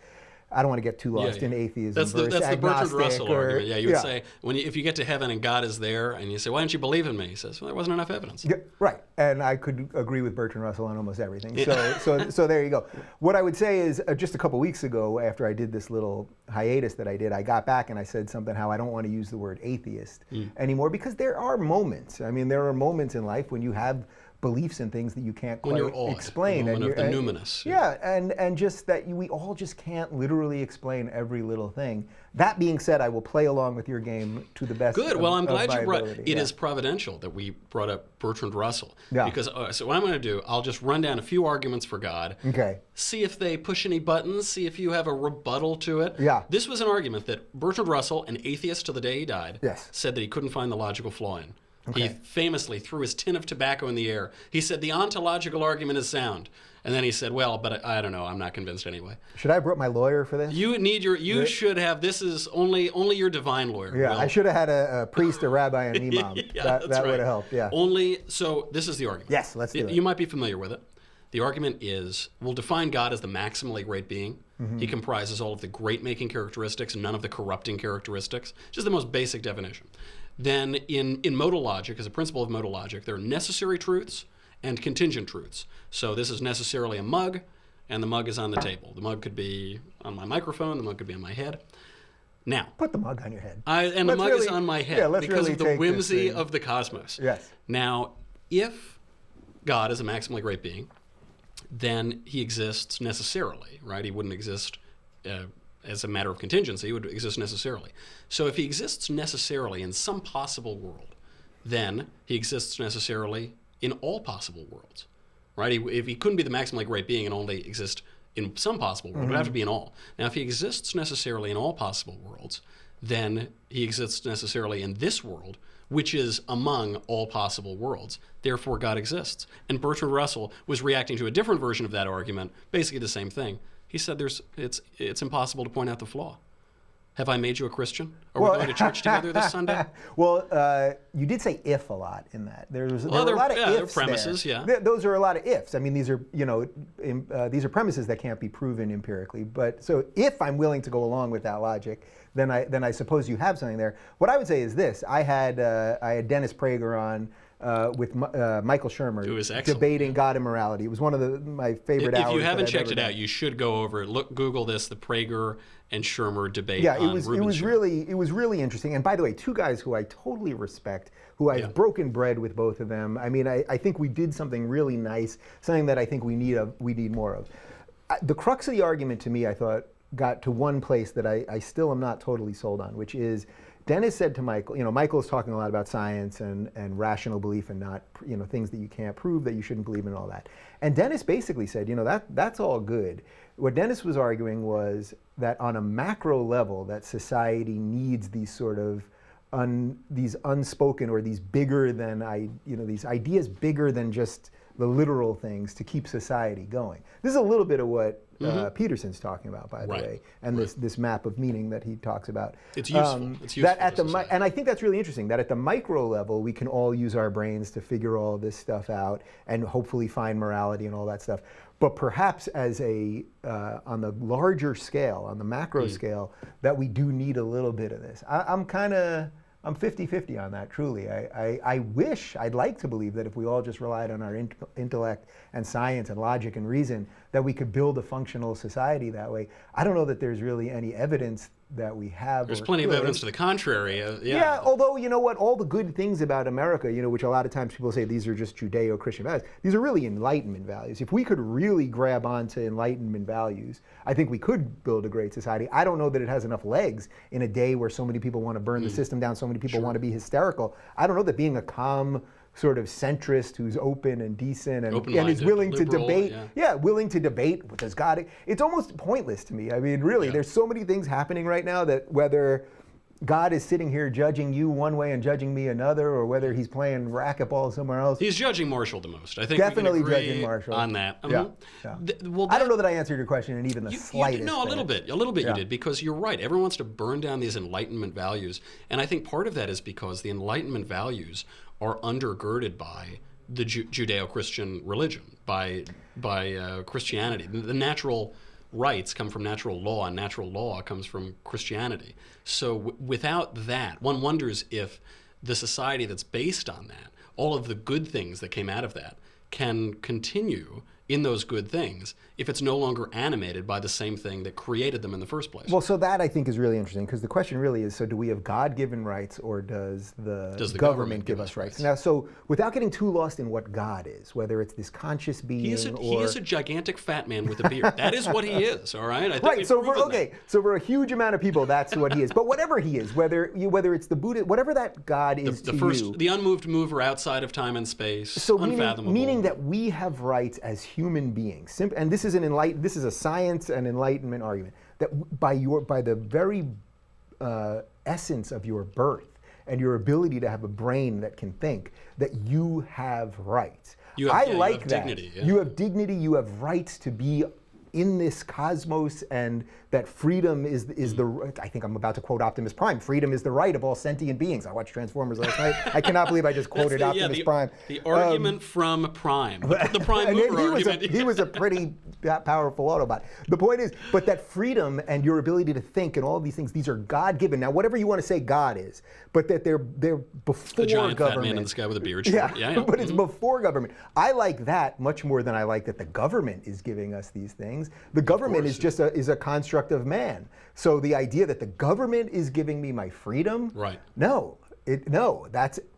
I don't want to get too lost in atheism that's versus the Bertrand Russell or, argument. Yeah, you would say, if you get to heaven and God is there, and you say, why don't you believe in me? He says, well, there wasn't enough evidence. Yeah, right, and I could agree with Bertrand Russell on almost everything. So there you go. What I would say is, just a couple weeks ago, after I did this little hiatus that I did, I got back and I said something how I don't want to use the word atheist anymore, because there are moments. I mean, there are moments in life when you have beliefs in things that you can't quite explain. The moment of the numinous. Yeah, and just that we all just can't literally explain every little thing. That being said, I will play along with your game to the best. Good. Well, I'm glad you brought. It is providential that we brought up Bertrand Russell. Yeah. Because so what I'm going to do, I'll just run down a few arguments for God. Okay. See if they push any buttons. See if you have a rebuttal to it. Yeah. This was an argument that Bertrand Russell, an atheist to the day he died, said that he couldn't find the logical flaw in. Okay. He famously threw his tin of tobacco in the air. He said the ontological argument is sound. And then he said, well, but I don't know. I'm not convinced anyway. Should I have brought my lawyer for this? You should have. This is only your divine lawyer. Yeah, I should have had a priest, a rabbi, and an imam. that would have helped, yeah. So this is the argument. Yes, let's do it. You might be familiar with it. The argument is, we'll define God as the maximally great being. Mm-hmm. He comprises all of the great-making characteristics and none of the corrupting characteristics. Just the most basic definition. Then in modal logic, as a principle of modal logic, there are necessary truths and contingent truths. So this is necessarily a mug, and the mug is on the table. The mug could be on my microphone, the mug could be on my head. Now, put the mug on your head. The mug is on my head because of the whimsy of the cosmos. Yes. Now, if God is a maximally great being, then he exists necessarily, right? He wouldn't exist as a matter of contingency. He would exist necessarily. So if he exists necessarily in some possible world, then he exists necessarily in all possible worlds, right? If he couldn't be the maximally great being and only exist in some possible world, it would have to be in all. Now, if he exists necessarily in all possible worlds, then he exists necessarily in this world, which is among all possible worlds. Therefore, God exists. And Bertrand Russell was reacting to a different version of that argument, basically the same thing. He said it's impossible to point out the flaw. Have I made you a Christian? Are we going to church together this Sunday? Well, you did say if a lot in that. There were a lot of ifs there are premises, there. Those are a lot of ifs. I mean, these are these are premises that can't be proven empirically. But so if I'm willing to go along with that logic, then I suppose you have something there. What I would say is this: I had Dennis Prager on with Michael Shermer debating God and morality. It was one of my favorite hours. If you haven't checked it out, you should go over. Google this: the Prager and Shermer debate. Yeah, it was really interesting. And by the way, two guys who I totally respect, who I've broken bread with both of them. I mean, I think we did something really nice, something that I think we need more of. The crux of the argument to me, I thought, got to one place that I still am not totally sold on, which is Dennis said to Michael, Michael is talking a lot about science and rational belief and not, things that you can't prove, that you shouldn't believe in, all that. And Dennis basically said, that's all good. What Dennis was arguing was that on a macro level, that society needs these sort of these unspoken or these bigger than these ideas bigger than just the literal things to keep society going. This is a little bit of what Peterson's talking about, by the way, and this map of meaning that he talks about. It's useful. It's useful and I think that's really interesting, that at the micro level, we can all use our brains to figure all this stuff out and hopefully find morality and all that stuff. But perhaps as on the larger scale, on the macro scale, that we do need a little bit of this. I'm 50-50 on that, truly. I'd like to believe that if we all just relied on our intellect and science and logic and reason, that we could build a functional society that way. I don't know that there's really any evidence that we have. There's plenty of evidence to the contrary. Yeah, although, you know what, all the good things about America, which a lot of times people say these are just Judeo-Christian values, these are really Enlightenment values. If we could really grab onto Enlightenment values, I think we could build a great society. I don't know that it has enough legs in a day where so many people want to burn the system down, so many people want to be hysterical. I don't know that being a calm sort of centrist who's open and decent and is willing to debate. Willing to debate. Does God? It's almost pointless to me. I mean, really, there's so many things happening right now that whether God is sitting here judging you one way and judging me another, or whether he's playing racquetball somewhere else. He's judging Marshall the most. I think definitely we can agree judging Marshall on that. I don't know that I answered your question in even the slightest. No, a little bit you did, because you're right. Everyone wants to burn down these Enlightenment values, and I think part of that is because the Enlightenment values are undergirded by the Judeo-Christian religion, by Christianity. The natural rights come from natural law, and natural law comes from Christianity. So without that, one wonders if the society that's based on that, all of the good things that came out of that, can continue in those good things if it's no longer animated by the same thing that created them in the first place. Well, so that I think is really interesting, because the question really is, so do we have God-given rights, or does the government give us rights? Now, so without getting too lost in what God is, whether it's this conscious being he is a gigantic fat man with a beard. That is what he is, all right? I think right, so for a huge amount of people, that's what he is. But whatever he is, whether it's the Buddha, whatever that God is the unmoved mover outside of time and space, so unfathomable. Meaning that we have rights as human beings. And this is this is a science and enlightenment argument, that by the very essence of your birth and your ability to have a brain that can think, that you have rights. You have dignity. Yeah. You have dignity. You have rights to be in this cosmos, and that freedom is the, I think I'm about to quote Optimus Prime, freedom is the right of all sentient beings. I watched Transformers last night. I cannot believe I just quoted Optimus Prime. The argument from Prime. The Prime mover argument. He was a pretty powerful Autobot. The point is, but that freedom and your ability to think and all of these things, these are God-given. Now, whatever you want to say God is, but that they're before the giant government. Fat man in the sky with a beard. Yeah, but it's before government. I like that much more than I like that the government is giving us these things. The government is just a construct of man. So the idea that the government is giving me my freedom, right? No,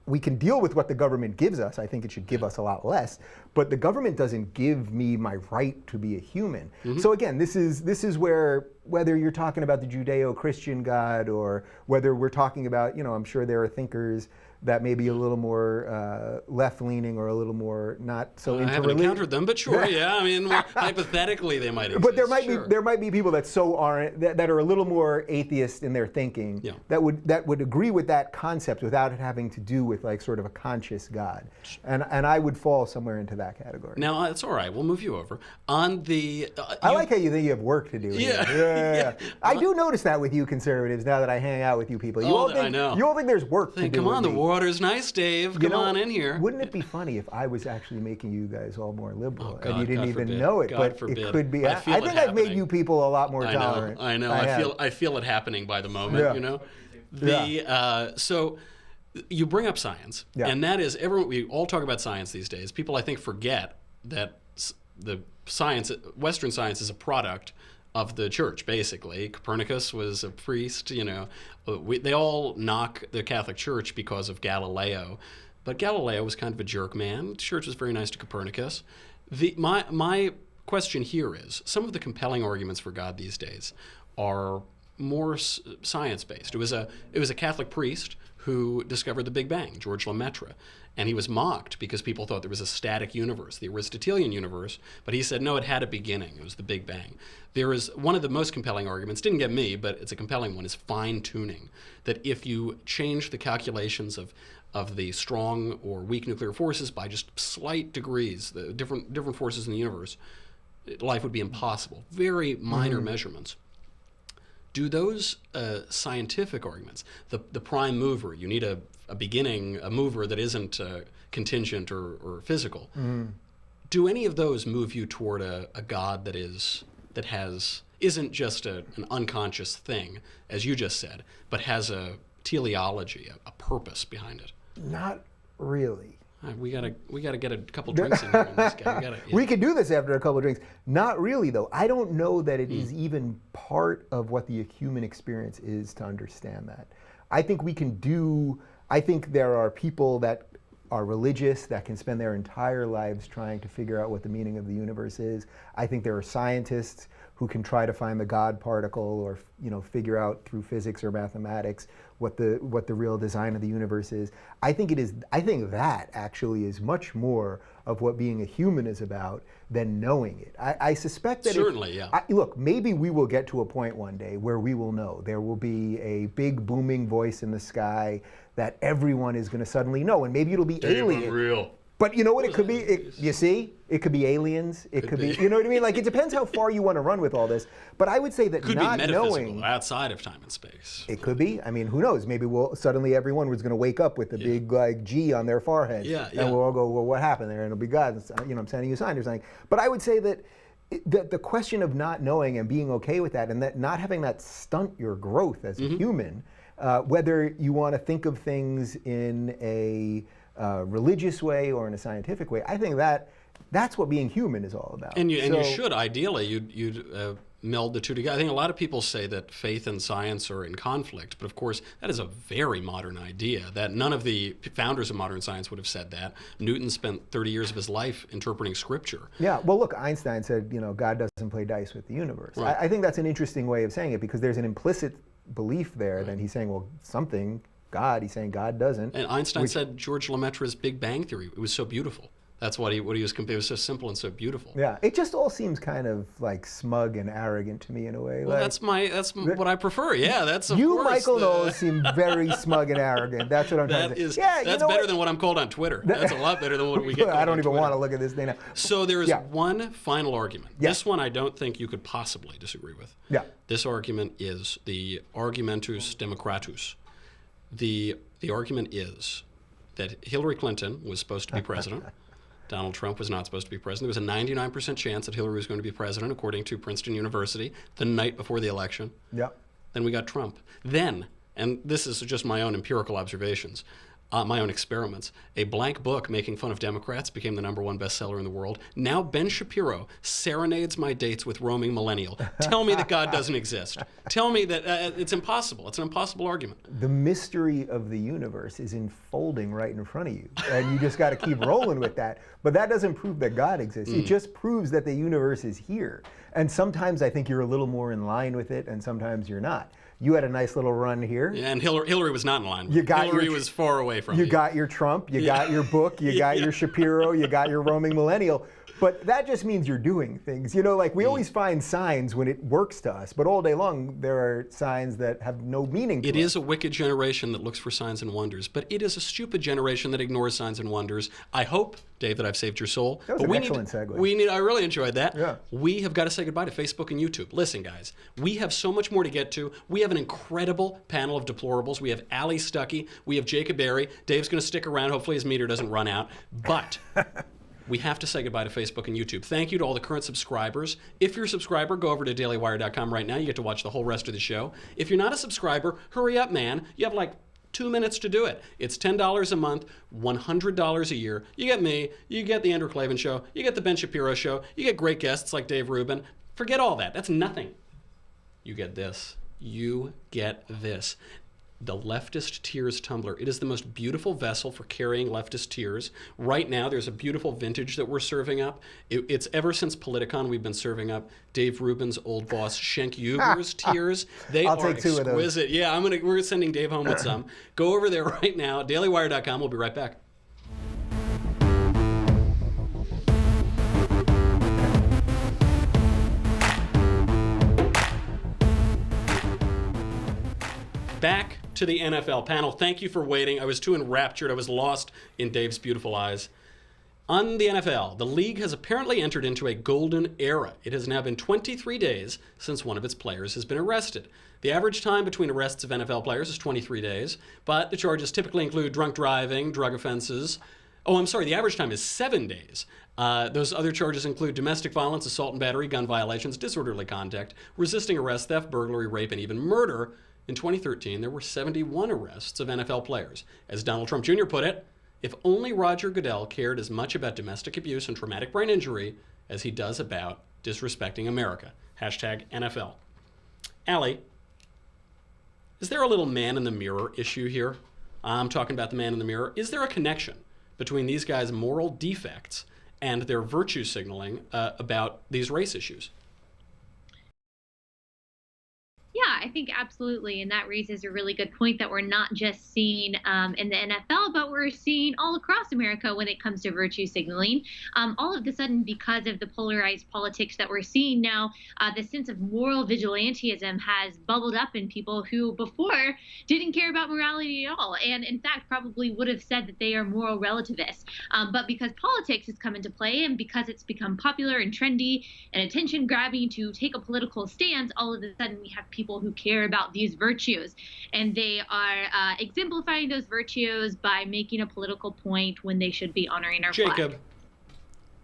we can deal with what the government gives us. I think it should give us a lot less. But the government doesn't give me my right to be a human. So again, this is where, whether you're talking about the Judeo-Christian God, or whether we're talking about, I'm sure there are thinkers that may be a little more left-leaning, or a little more not so into religion. I haven't encountered them, but sure, yeah. I mean, hypothetically, they might exist. But there might be people that that are a little more atheist in their thinking, that would agree with that concept without it having to do with like sort of a conscious God, and I would fall somewhere into that category. Now it's all right. We'll move you over on the. I like how you think you have work to do. Yeah. I do notice that with you conservatives. Now that I hang out with you people, I know. You all think there's work to do. Come on, the water's nice, Dave. Come on in here. Wouldn't it be funny if I was actually making you guys all more liberal, God, and you didn't God even forbid. know it? God but forbid. It could be. I think I've made you people a lot more tolerant. I know. I feel it happening by the moment. So you bring up science, and that is we all talk about science these days. People, I think, forget that the science, Western science, is a product of the church, basically. Copernicus was a priest, they all knock the Catholic Church because of Galileo, but Galileo was kind of a jerk man. The church was very nice to Copernicus. My question here is, some of the compelling arguments for God these days are more science-based. It was a Catholic priest who discovered the Big Bang, George Lemaitre. And he was mocked because people thought there was a static universe, the Aristotelian universe. But he said, no, it had a beginning. It was the Big Bang. There is one of the most compelling arguments, didn't get me, but it's a compelling one, is fine-tuning. That if you change the calculations of the strong or weak nuclear forces by just slight degrees, the different forces in the universe, life would be impossible. Very minor measurements. Do those scientific arguments, the prime mover, you need a beginning, a mover that isn't contingent or physical, do any of those move you toward a God that isn't just an unconscious thing, as you just said, but has a teleology, a purpose behind it? Not really. We gotta get a couple drinks in here on this guy. We could do this after a couple of drinks. Not really, though. I don't know that it is even part of what the human experience is to understand that. I think there are people that are religious that can spend their entire lives trying to figure out what the meaning of the universe is. I think there are scientists who can try to find the God particle, or figure out through physics or mathematics what the real design of the universe is. I think that actually is much more of what being a human is about than knowing it. I suspect that certainly, look, maybe we will get to a point one day where we will know. There will be a big booming voice in the sky that everyone is going to suddenly know, and maybe it'll be alien. Real. But you know what it could be? You see? It could be aliens. It could be, you know what I mean? Like, it depends how far you want to run with all this. But I would say that could not be metaphysical, knowing, outside of time and space. It could be. I mean, who knows? Maybe suddenly everyone was going to wake up with a big G on their forehead. And we'll all go, well, what happened there? And it'll be God. I'm sending you a sign or something. But I would say that the question of not knowing and being okay with that, and that not having that stunt your growth as a human, whether you want to think of things in a religious way or in a scientific way, I think that's what being human is all about. And you should, ideally, you'd meld the two together. I think a lot of people say that faith and science are in conflict, but of course that is a very modern idea, that none of the founders of modern science would have said that. Newton spent 30 years of his life interpreting scripture. Yeah, well look, Einstein said, God doesn't play dice with the universe. Right. I think that's an interesting way of saying it, because there's an implicit belief there that he's saying, well, something, God, he's saying God doesn't. And Einstein said George Lemaitre's Big Bang Theory, it was so beautiful. That's what he was comparing. It was so simple and so beautiful. Yeah, it just all seems kind of like smug and arrogant to me in a way. Well, that's what I prefer. Yeah, that's of you, course, Michael Knowles, seem very smug and arrogant. That's what I'm trying to say. Yeah, that's better than what I'm called on Twitter. That's a lot better than what we get. I don't even Twitter. want to look at this thing now. So there is one final argument. Yeah. This one I don't think you could possibly disagree with. Yeah. This argument is the argumentus democratus. The argument is that Hillary Clinton was supposed to be president. Donald Trump was not supposed to be president. There was a 99% chance that Hillary was going to be president, according to Princeton University, the night before the election. Yeah. Then we got Trump. Then, and this is just my own empirical observations, my own experiments, a blank book making fun of Democrats became the #1 bestseller in the world. Now Ben Shapiro serenades my dates with roaming millennial. Tell me that God doesn't exist. Tell me that it's impossible. It's an impossible argument. The mystery of the universe is unfolding right in front of you, and you just got to keep rolling with that. But that doesn't prove that God exists. It just proves that the universe is here. And sometimes I think you're a little more in line with it, and sometimes you're not. You had a nice little run here. Yeah, and Hillary was not in line. Hillary was far away from you. You got your Trump, you got your book, you got your Shapiro, you got your roaming millennial. But that just means you're doing things. Like we always find signs when it works to us, but all day long there are signs that have no meaning to us. It is a wicked generation that looks for signs and wonders, but it is a stupid generation that ignores signs and wonders. I hope, Dave, that I've saved your soul. That was an excellent segue. I really enjoyed that. Yeah. We have got to say goodbye to Facebook and YouTube. Listen, guys, we have so much more to get to. We have an incredible panel of deplorables. We have Allie Stuckey. We have Jacob Airey. Dave's going to stick around. Hopefully his meter doesn't run out. But we have to say goodbye to Facebook and YouTube. Thank you to all the current subscribers. If you're a subscriber, go over to dailywire.com right now. You get to watch the whole rest of the show. If you're not a subscriber, hurry up, man. You have like 2 minutes to do it. It's $10 a month, $100 a year. You get me, you get the Andrew Klavan Show, you get the Ben Shapiro Show, you get great guests like Dave Rubin. Forget all that. That's nothing. You get this. You get this. The Leftist Tears tumbler. It is the most beautiful vessel for carrying leftist tears. Right now, there's a beautiful vintage that we're serving up. It's ever since Politicon, we've been serving up Dave Rubin's old boss, Schenk Uber's tears. They I'll are take 2 of those. exquisite. Yeah, we're sending Dave home with some. Go over there right now, dailywire.com. We'll be right back. Back to the NFL panel. Thank you for waiting. I was too enraptured. I was lost in Dave's beautiful eyes. On the NFL, the league has apparently entered into a golden era. It has now been 23 days since one of its players has been arrested. The average time between arrests of NFL players is 23 days, but the charges typically include drunk driving, drug offenses. Oh, I'm sorry, the average time is 7 days. Those other charges include domestic violence, assault and battery, gun violations, disorderly conduct, resisting arrest, theft, burglary, rape, and even murder. In 2013, there were 71 arrests of NFL players. As Donald Trump Jr. put it, if only Roger Goodell cared as much about domestic abuse and traumatic brain injury as he does about disrespecting America. #NFL. Allie, is there a little man in the mirror issue here? I'm talking about the man in the mirror. Is there a connection between these guys' moral defects and their virtue signaling about these race issues? Yeah, I think absolutely. And that raises a really good point that we're not just seeing in the NFL, but we're seeing all across America when it comes to virtue signaling. All of a sudden, because of the polarized politics that we're seeing now, the sense of moral vigilantism has bubbled up in people who before didn't care about morality at all. And in fact, probably would have said that they are moral relativists. But because politics has come into play and because it's become popular and trendy and attention grabbing to take a political stance, all of a sudden we have people who care about these virtues, and they are exemplifying those virtues by making a political point when they should be honoring our flag. Jacob,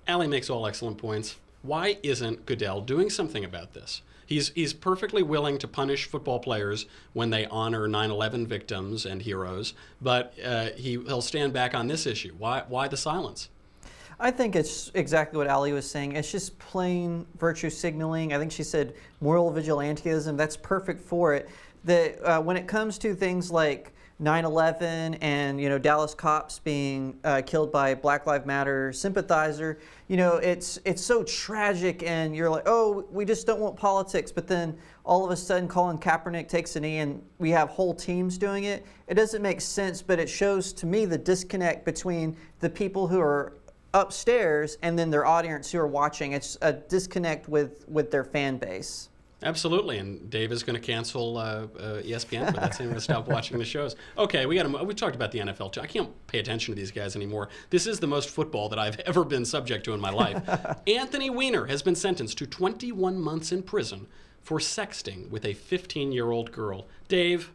Allie makes all excellent points. Why isn't Goodell doing something about this? He's perfectly willing to punish football players when they honor 9/11 victims and heroes, but he'll stand back on this issue. Why the silence? I think it's exactly what Allie was saying. It's just plain virtue signaling. I think she said moral vigilantism. That's perfect for it. When it comes to things like 9/11 and Dallas cops being killed by Black Lives Matter sympathizer, it's so tragic, and you're like, oh, we just don't want politics. But then all of a sudden, Colin Kaepernick takes a knee, and we have whole teams doing it. It doesn't make sense, but it shows to me the disconnect between the people who are upstairs and then their audience who are watching. It's a disconnect with their fan base. Absolutely, and Dave is going to cancel ESPN, but that's him going to stop watching the shows. Okay, we talked about the NFL too. I can't pay attention to these guys anymore. This is the most football that I've ever been subject to in my life. Anthony Weiner has been sentenced to 21 months in prison for sexting with a 15-year-old girl. Dave,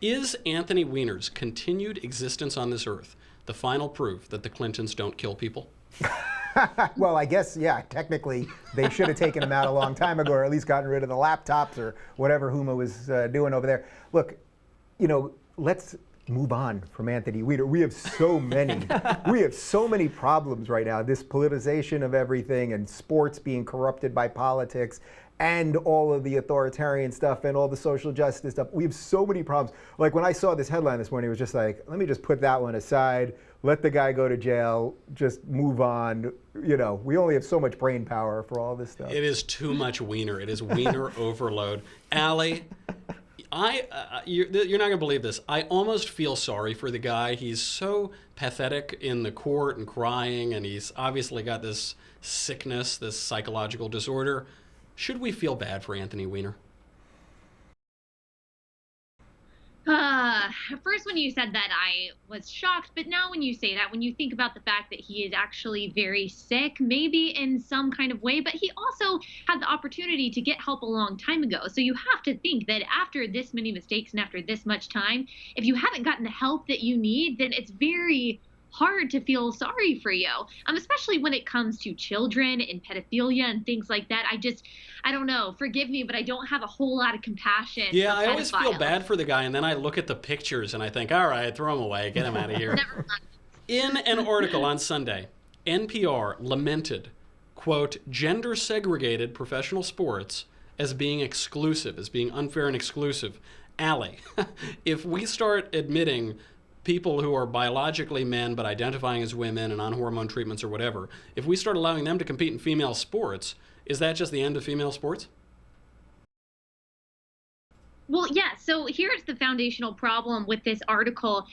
is Anthony Weiner's continued existence on this earth the final proof that the Clintons don't kill people? Well, I guess, yeah, technically they should have taken him out a long time ago, or at least gotten rid of the laptops or whatever Huma was doing over there. Look, let's move on from Anthony Weiner. We have so many problems right now. This politicization of everything, and sports being corrupted by politics, and all of the authoritarian stuff and all the social justice stuff. We have so many problems. Like when I saw this headline this morning, it was just like, let me just put that one aside. Let the guy go to jail, just move on. We only have so much brain power for all this stuff. It is too much Weiner. It is Weiner overload. Allie, you're not going to believe this. I almost feel sorry for the guy. He's so pathetic in the court and crying, and he's obviously got this sickness, this psychological disorder. Should we feel bad for Anthony Weiner? First, when you said that, I was shocked. But now when you say that, when you think about the fact that he is actually very sick, maybe in some kind of way, but he also had the opportunity to get help a long time ago. So you have to think that after this many mistakes and after this much time, if you haven't gotten the help that you need, then it's very hard to feel sorry for you, especially when it comes to children and pedophilia and things like that. I don't know. Forgive me, but I don't have a whole lot of compassion. Yeah, I always feel bad for the guy, and then I look at the pictures and I think, all right, throw him away, get him out of here. Never mind. In an article on Sunday, NPR lamented, quote, gender-segregated professional sports as being exclusive, as being unfair and exclusive. Allie, if we start admitting people who are biologically men but identifying as women and on hormone treatments or whatever, if we start allowing them to compete in female sports, is that just the end of female sports? Well, yeah, so here's the foundational problem with this article.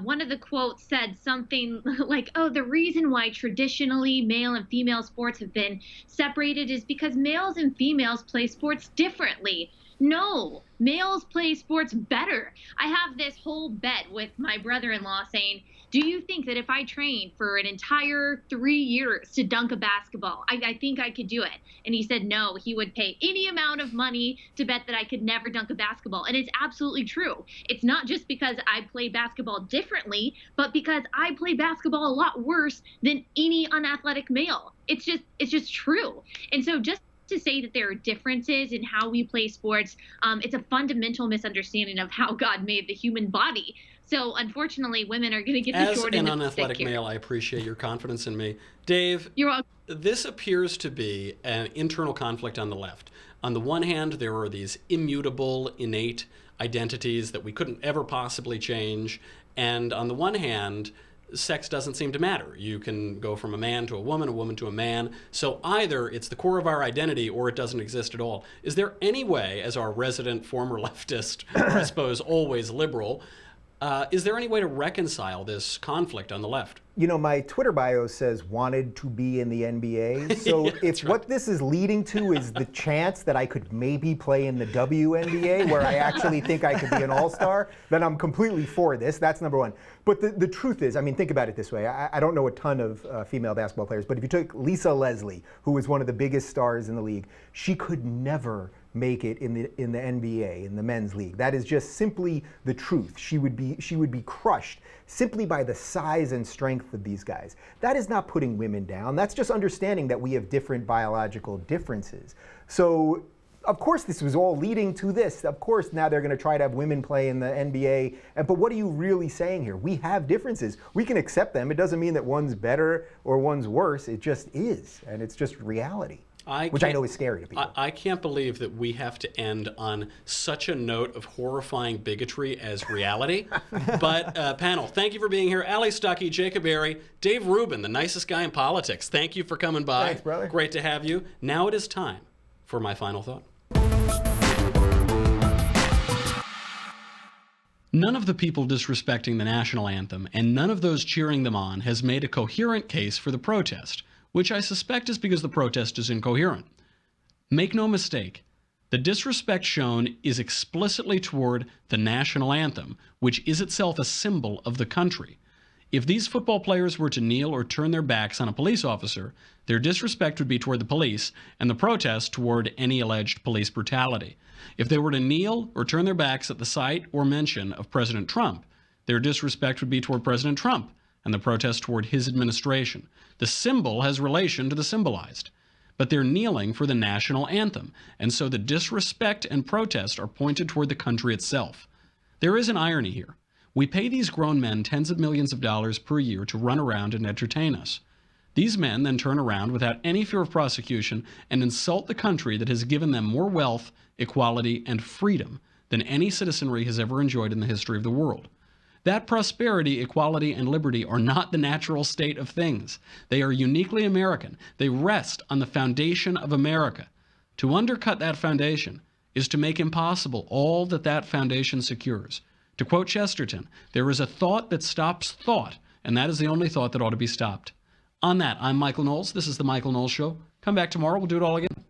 One of the quotes said something like, oh, the reason why traditionally male and female sports have been separated is because males and females play sports differently. No, males play sports better. I have this whole bet with my brother-in-law saying, do you think that if I trained for an entire 3 years to dunk a basketball, I think I could do it? And he said no, he would pay any amount of money to bet that I could never dunk a basketball. And it's absolutely true. It's not just because I play basketball differently, but because I play basketball a lot worse than any unathletic male. It's just true. And so just to say that there are differences in how we play sports, it's a fundamental misunderstanding of how God made the human body. So unfortunately, women are going to get the short end of the stick here. As an unathletic male, I appreciate your confidence in me. Dave, you're welcome. This appears to be an internal conflict on the left. On the one hand, there are these immutable, innate identities that we couldn't ever possibly change. And on the one hand, sex doesn't seem to matter. You can go from a man to a woman to a man. So either it's the core of our identity or it doesn't exist at all. Is there any way, as our resident former leftist, or I suppose always liberal, is there any way to reconcile this conflict on the left? My Twitter bio says wanted to be in the NBA. So yeah, if what this is leading to is the chance that I could maybe play in the WNBA, where I actually think I could be an all-star, then I'm completely for this. That's number one. But the truth is, think about it this way. I don't know a ton of female basketball players, but if you took Lisa Leslie, who was one of the biggest stars in the league, she could never make it in the NBA, in the men's league. That is just simply the truth. She would be crushed simply by the size and strength of these guys. That is not putting women down. That's just understanding that we have different biological differences. So of course this was all leading to this. Of course now they're going to try to have women play in the NBA. But what are you really saying here? We have differences. We can accept them. It doesn't mean that one's better or one's worse. It just is. And it's just reality. Which I know is scary to people. I can't believe that we have to end on such a note of horrifying bigotry as reality. But panel, thank you for being here. Allie, Stuckey, Jacob Airey, Dave Rubin, the nicest guy in politics. Thank you for coming by. Thanks, brother. Great to have you. Now it is time for my final thought. None of the people disrespecting the national anthem and none of those cheering them on has made a coherent case for the protest, which I suspect is because the protest is incoherent. Make no mistake, the disrespect shown is explicitly toward the national anthem, which is itself a symbol of the country. If these football players were to kneel or turn their backs on a police officer, their disrespect would be toward the police and the protest toward any alleged police brutality. If they were to kneel or turn their backs at the sight or mention of President Trump, their disrespect would be toward President Trump and the protest toward his administration. The symbol has relation to the symbolized, but they're kneeling for the national anthem, and so the disrespect and protest are pointed toward the country itself. There is an irony here. We pay these grown men tens of millions of dollars per year to run around and entertain us. These men then turn around without any fear of prosecution and insult the country that has given them more wealth, equality, and freedom than any citizenry has ever enjoyed in the history of the world. That prosperity, equality, and liberty are not the natural state of things. They are uniquely American. They rest on the foundation of America. To undercut that foundation is to make impossible all that that foundation secures. To quote Chesterton, there is a thought that stops thought, and that is the only thought that ought to be stopped. On that, I'm Michael Knowles. This is The Michael Knowles Show. Come back tomorrow. We'll do it all again.